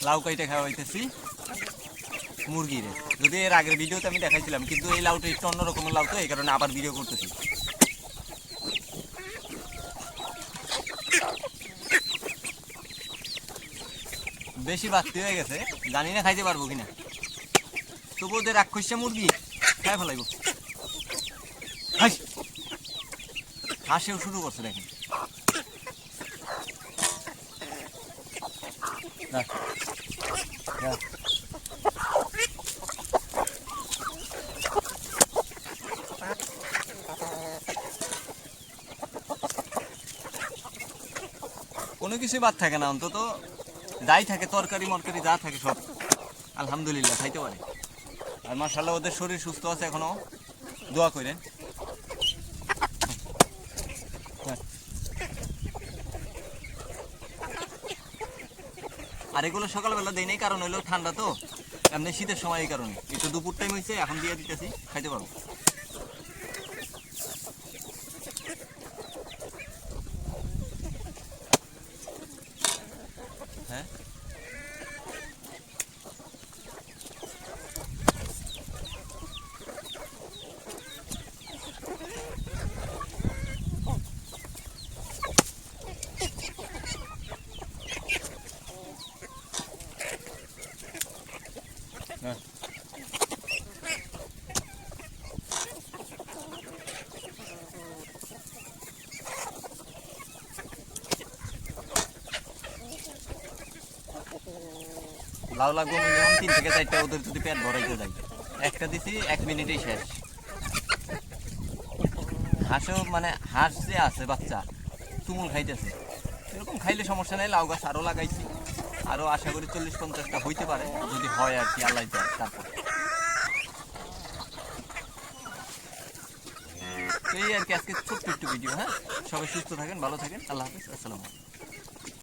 লাউ কাইটা খাওয়াইতেছি মুরগিরে। যদি এর আগের ভিডিওতে আমি দেখাইছিলাম, কিন্তু এই লাউটা একটু অন্য রকমের লাউ, তো এই কারণে আবার ভিডিও করতেছি। বেশি বাড়তি হয়ে গেছে, জানি না খাইতে পারবো কিনা। তবু ওদের রাক্ষসে মুরগি খাই ফেলাইব। হাসেও শুরু করছে দেখেন। কোনো কিছুই বাদ থাকে না, অন্তত যাই থাকে তরকারি মরকারি যা থাকে সব আলহামদুলিল্লাহ খাইতে পারে। আর মাশাআল্লাহ ওদের শরীর সুস্থ আছে এখনো, দোয়া করেন। আর এগুলো সকালবেলা দেয় নাই, কারণ হইলো ঠান্ডা তো, এমনি শীতের সময়, এই কারণে। একটু দুপুর টাইম হয়েছে, এখন দিয়ে দিতেছি, খাইতে পারবো। হ্যাঁ হ্যাঁ লাউ লাগবো মিনিমাম 3 থেকে 4টা, ওদের যদি পেট ভরাইতে যায়। একটা দিছি 1 মিনিটেই শেষ। হাঁসও মানে হাঁস যে আছে বাচ্চা তুমুল খাইতেছে, এরকম খাইলে সমস্যা নেই। লাউ গাছ আরও লাগাইছি, আরও আশা করি 40-50টা হইতে পারে, যদি হয় আর কি, আল্লাহ চায়। তারপর এই আর কি আজকে ছোট্ট একটু ভিডিও। হ্যাঁ, সবাই সুস্থ থাকেন, ভালো থাকেন, আল্লাহ হাফেজ, আসসালামু আলাইকুম।